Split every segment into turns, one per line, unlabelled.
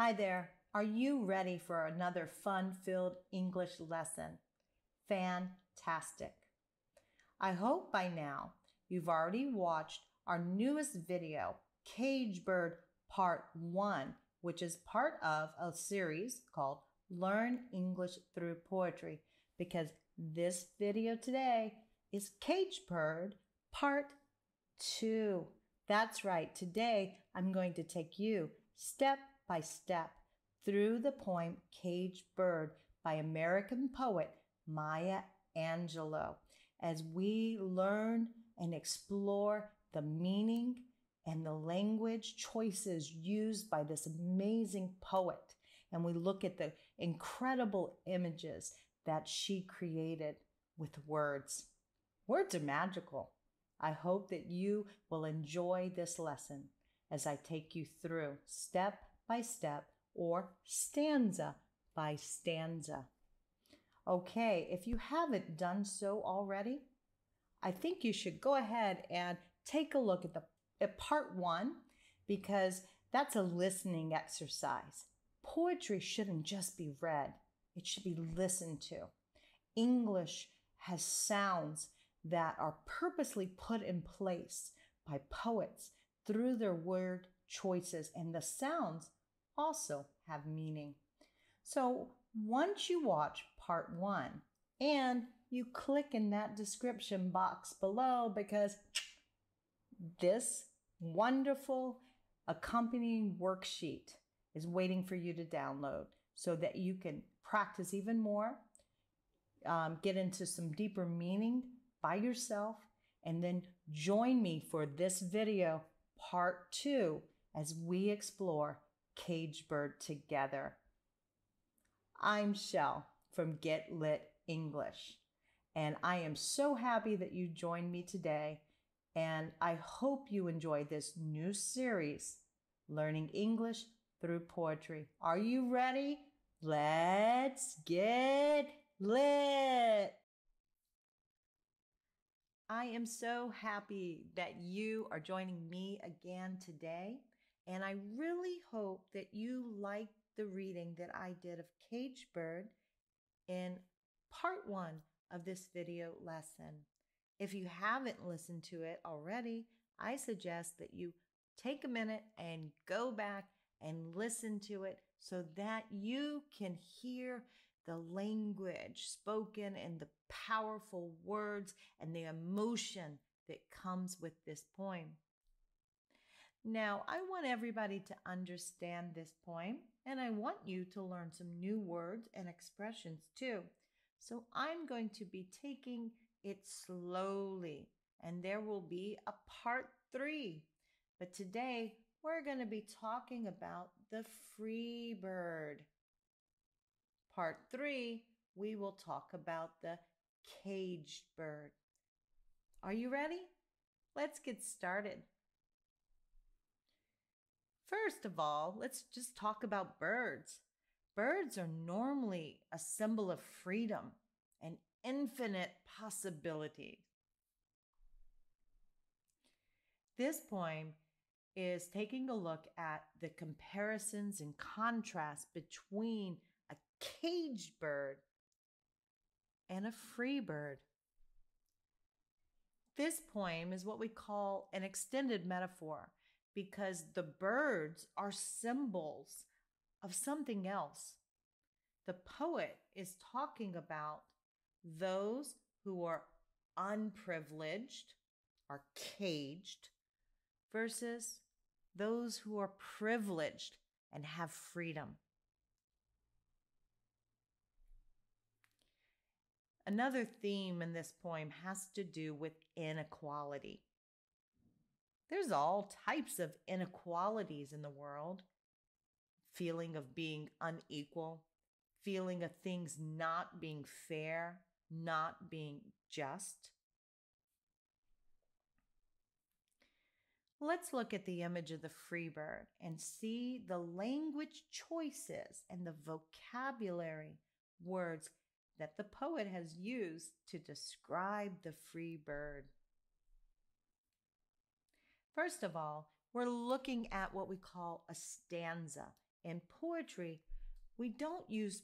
Hi there. Are you ready for another fun-filled English lesson? Fantastic. I hope by now you've already watched our newest video, Cage Bird Part 1, which is part of a series called Learn English Through Poetry, because this video today is Cage Bird Part 2. That's right. Today I'm going to take you step by step through the poem Cage Bird by American poet Maya Angelou as we learn and explore the meaning and the language choices used by this amazing poet. And we look at the incredible images that she created with words. Words are magical. I hope that you will enjoy this lesson as I take you through step by step or stanza by stanza. Okay, if you haven't done so already, I think you should go ahead and take a look at part 1, because that's a listening exercise. Poetry shouldn't just be read, it should be listened to. English has sounds that are purposely put in place by poets through their word choices, and the sounds also have meaning. So once you watch part 1 and you click in that description box below, because this wonderful accompanying worksheet is waiting for you to download so that you can practice even more, get into some deeper meaning by yourself, and then join me for this video, part 2, as we explore Cage Bird together. I'm Shell from Get Lit English, and I am so happy that you joined me today, and I hope you enjoy this new series, Learning English Through Poetry. Are you ready? Let's get lit! I am so happy that you are joining me again today, and I really hope that you liked the reading that I did of Cage Bird in part 1 of this video lesson. If you haven't listened to it already, I suggest that you take a minute and go back and listen to it so that you can hear the language spoken and the powerful words and the emotion that comes with this poem. Now, I want everybody to understand this poem, and I want you to learn some new words and expressions too. So I'm going to be taking it slowly, and there will be a part 3. But today, we're going to be talking about the free bird. Part 3, we will talk about the caged bird. Are you ready? Let's get started. First of all, let's just talk about birds. Birds are normally a symbol of freedom and infinite possibility. This poem is taking a look at the comparisons and contrasts between a caged bird and a free bird. This poem is what we call an extended metaphor, because the birds are symbols of something else. The poet is talking about those who are unprivileged, are caged, versus those who are privileged and have freedom. Another theme in this poem has to do with inequality. There's all types of inequalities in the world. Feeling of being unequal, feeling of things not being fair, not being just. Let's look at the image of the free bird and see the language choices and the vocabulary words that the poet has used to describe the free bird. First of all, we're looking at what we call a stanza. In poetry, we don't use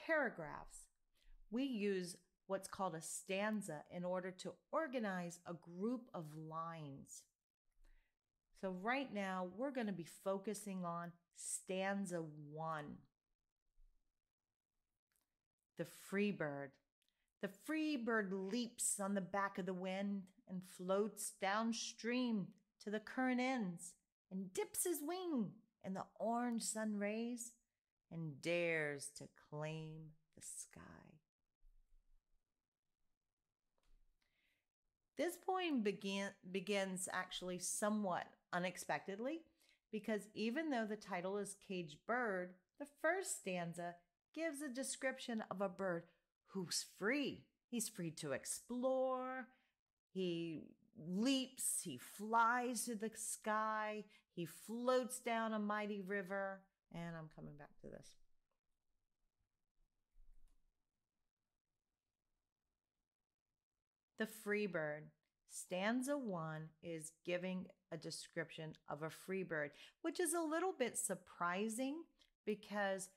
paragraphs. We use what's called a stanza in order to organize a group of lines. So right now, we're going to be focusing on stanza 1. The free bird. The free bird leaps on the back of the wind and floats downstream to the current ends and dips his wing in the orange sun rays and dares to claim the sky. This poem begins actually somewhat unexpectedly because even though the title is Caged Bird, the first stanza gives a description of a bird who's free. He's free to explore. He leaps, he flies to the sky, he floats down a mighty river. And I'm coming back to this. The free bird. Stanza 1 is giving a description of a free bird, which is a little bit surprising because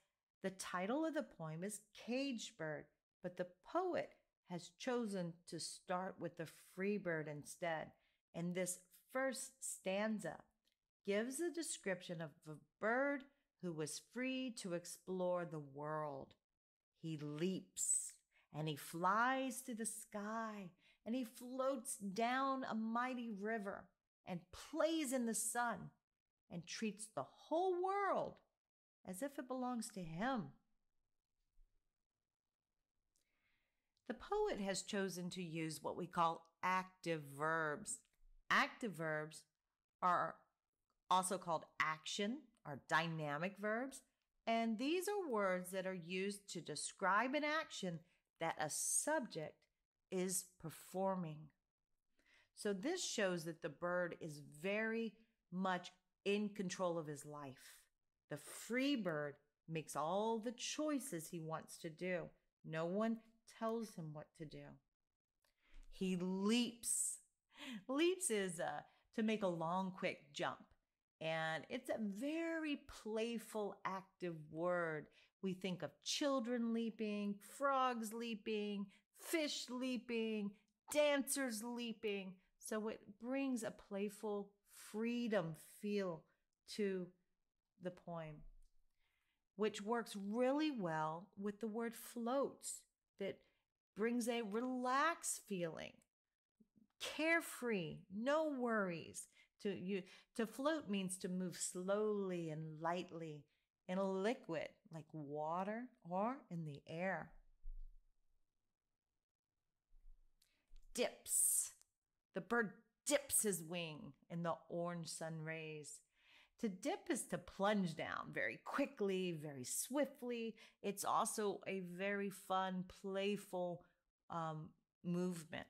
the title of the poem is Caged Bird, but the poet has chosen to start with the free bird instead. And this first stanza gives a description of a bird who was free to explore the world. He leaps and he flies to the sky and he floats down a mighty river and plays in the sun and treats the whole world as if it belongs to him. The poet has chosen to use what we call active verbs. Active verbs are also called action or dynamic verbs, and these are words that are used to describe an action that a subject is performing. So this shows that the bird is very much in control of his life. The free bird makes all the choices he wants to do. No one tells him what to do. He leaps. Leaps is to make a long, quick jump. And it's a very playful, active word. We think of children leaping, frogs leaping, fish leaping, dancers leaping. So it brings a playful freedom feel to the poem, which works really well with the word floats, that brings a relaxed feeling, carefree, no worries. To float means to move slowly and lightly in a liquid like water or in the air. Dips. The bird dips his wing in the orange sun rays. To dip is to plunge down very quickly, very swiftly. It's also a very fun, playful movement.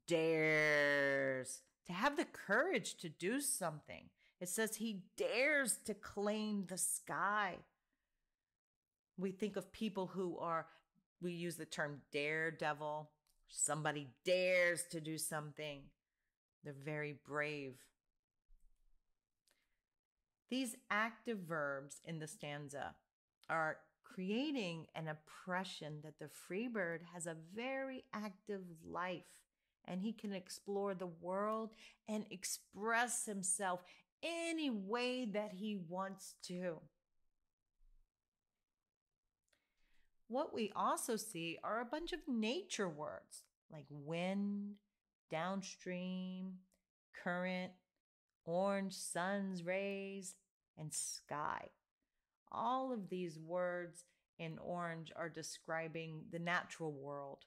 Dares. To have the courage to do something. It says he dares to claim the sky. We think of people we use the term daredevil. Somebody dares to do something. They're very brave. These active verbs in the stanza are creating an impression that the free bird has a very active life and he can explore the world and express himself any way that he wants to. What we also see are a bunch of nature words like wind, downstream, current, orange sun's rays, and sky. All of these words in orange are describing the natural world.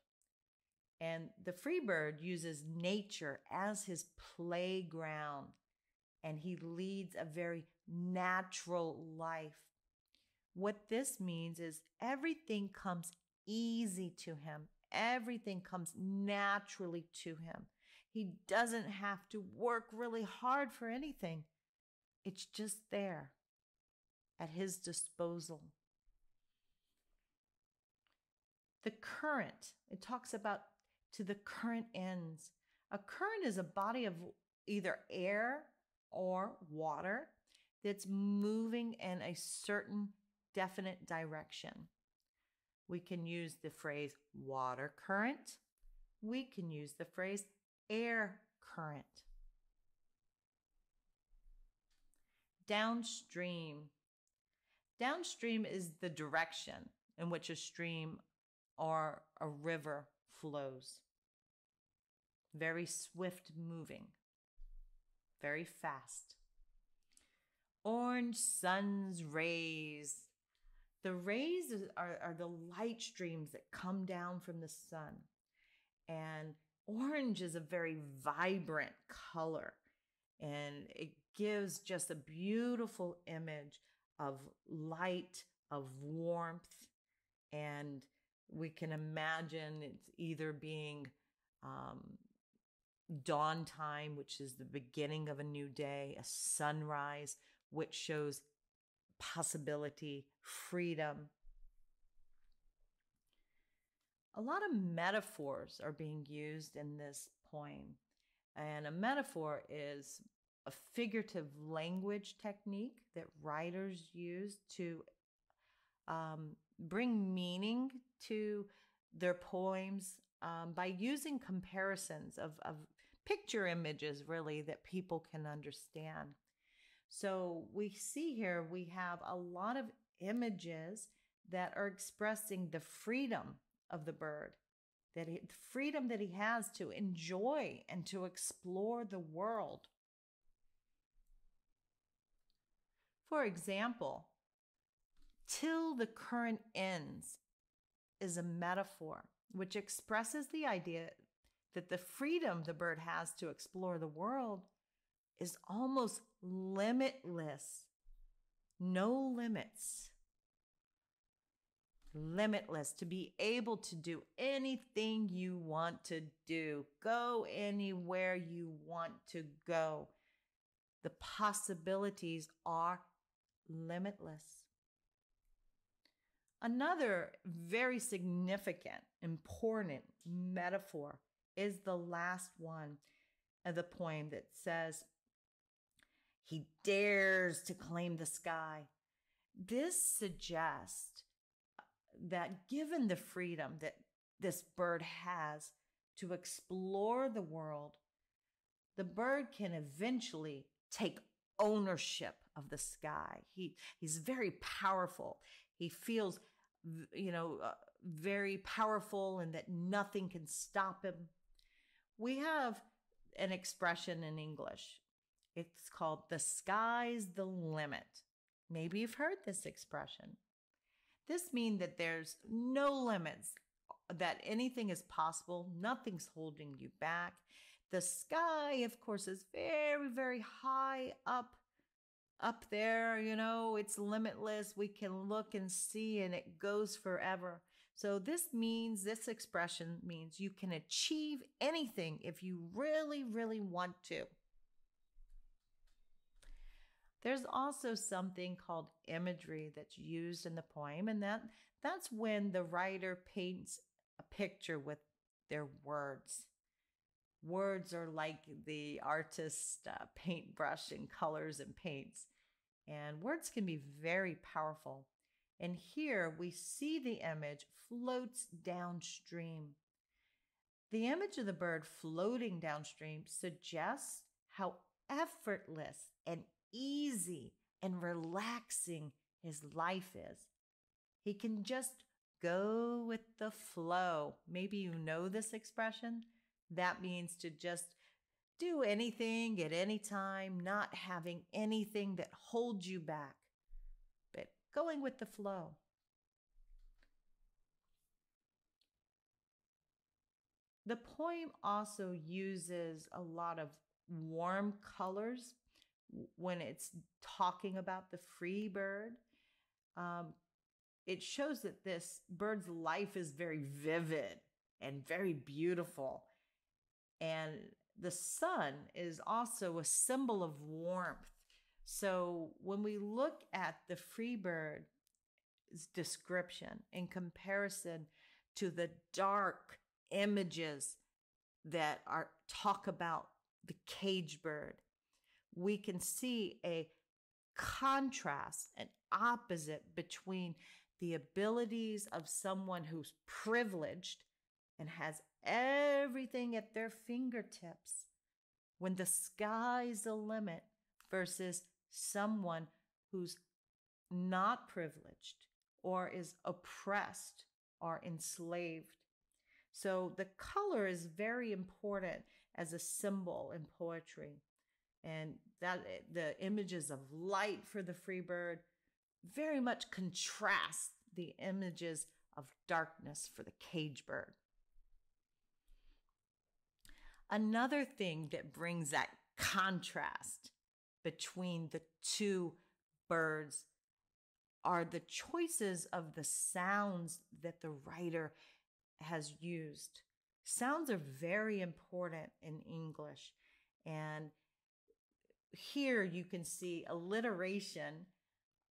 And the free bird uses nature as his playground, and he leads a very natural life. What this means is everything comes easy to him. Everything comes naturally to him. He doesn't have to work really hard for anything. It's just there at his disposal. The current, it talks about to the current ends. A current is a body of either air or water, that's moving in a certain definite direction. We can use the phrase water current. We can use the phrase air current. Downstream. Downstream is the direction in which a stream or a river flows. Very swift moving, very fast. Orange sun's rays. The rays are the light streams that come down from the sun. And orange is a very vibrant color. And it gives just a beautiful image of light, of warmth. And we can imagine it's either being dawn time, which is the beginning of a new day, a sunrise, which shows possibility, freedom. A lot of metaphors are being used in this poem. And a metaphor is a figurative language technique that writers use to bring meaning to their poems by using comparisons of picture images, really, that people can understand. So we see here, we have a lot of images that are expressing the freedom of the bird, the freedom that he has to enjoy and to explore the world. For example, till the current ends is a metaphor which expresses the idea that the freedom the bird has to explore the world is almost limitless. No limits. Limitless, to be able to do anything you want to do, go anywhere you want to go. The possibilities are limitless. Another very significant, important metaphor is the last one of the poem that says, he dares to claim the sky. This suggests that given the freedom that this bird has to explore the world, the bird can eventually take ownership of the sky. He's very powerful. He feels, very powerful, and that nothing can stop him. We have an expression in English. It's called the sky's the limit. Maybe you've heard this expression. This means that there's no limits, that anything is possible, nothing's holding you back. The sky, of course, is very, very high up there, it's limitless. We can look and see, and it goes forever. So this expression means you can achieve anything if you really, really want to. There's also something called imagery that's used in the poem, and that's when the writer paints a picture with their words. Words are like the artist's paintbrush and colors and paints, and words can be very powerful. And here we see the image floats downstream. The image of the bird floating downstream suggests how effortless and easy and relaxing his life is. He can just go with the flow. Maybe you know this expression. That means to just do anything at any time, not having anything that holds you back, but going with the flow. The poem also uses a lot of warm colors when it's talking about the free bird. It shows that this bird's life is very vivid and very beautiful. And the sun is also a symbol of warmth. So when we look at the free bird's description in comparison to the dark images that talk about the caged bird, we can see a contrast, an opposite between the abilities of someone who's privileged and has everything at their fingertips when the sky's the limit versus someone who's not privileged or is oppressed or enslaved. So the color is very important as a symbol in poetry. And that the images of light for the free bird very much contrast the images of darkness for the cage bird. Another thing that brings that contrast between the two birds are the choices of the sounds that the writer has used. Sounds are very important in English. And here you can see alliteration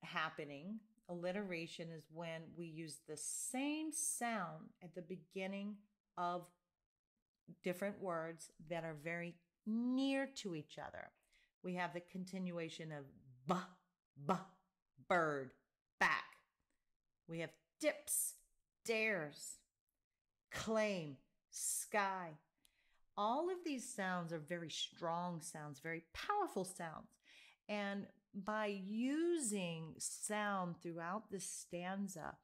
happening. Alliteration is when we use the same sound at the beginning of different words that are very near to each other. We have the continuation of bird, back. We have dips, dares, claim, sky. All of these sounds are very strong sounds, very powerful sounds. And by using sound throughout this stanza,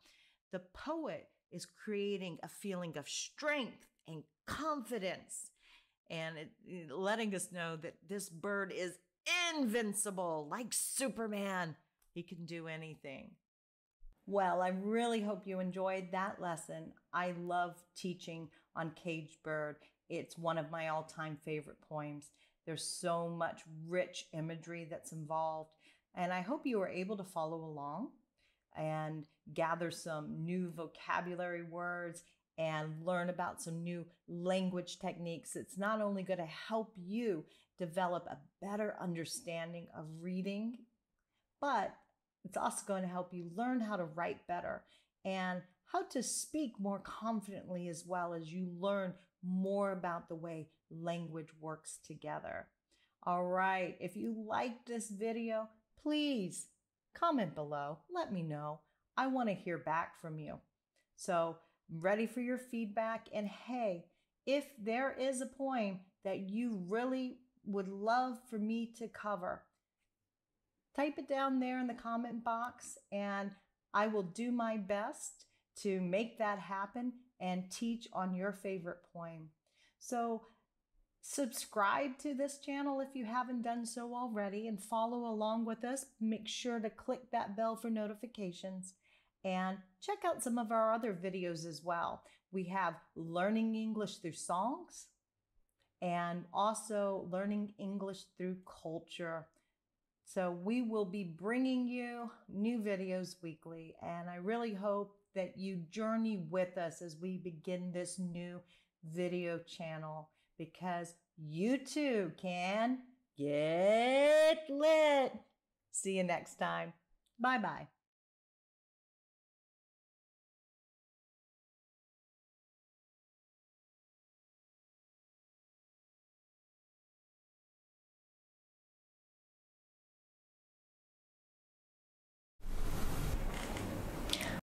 the poet is creating a feeling of strength and confidence and letting us know that this bird is invincible, like Superman. He can do anything. Well, I really hope you enjoyed that lesson. I love teaching on Caged Bird. It's one of my all-time favorite poems. There's so much rich imagery that's involved, and I hope you were able to follow along and gather some new vocabulary words and learn about some new language techniques. It's not only going to help you develop a better understanding of reading, but it's also going to help you learn how to write better and how to speak more confidently, as well as you learn more about the way language works together. All right, if you liked this video, please comment below. Let me know. I want to hear back from you. So I'm ready for your feedback. And hey, if there is a poem that you really would love for me to cover, type it down there in the comment box and I will do my best to make that happen and teach on your favorite poem. So subscribe to this channel if you haven't done so already and follow along with us. Make sure to click that bell for notifications and check out some of our other videos as well. We have learning English through songs and also learning English through culture. So we will be bringing you new videos weekly, and I really hope that you journey with us as we begin this new video channel, because you too can get lit. See you next time. Bye-bye.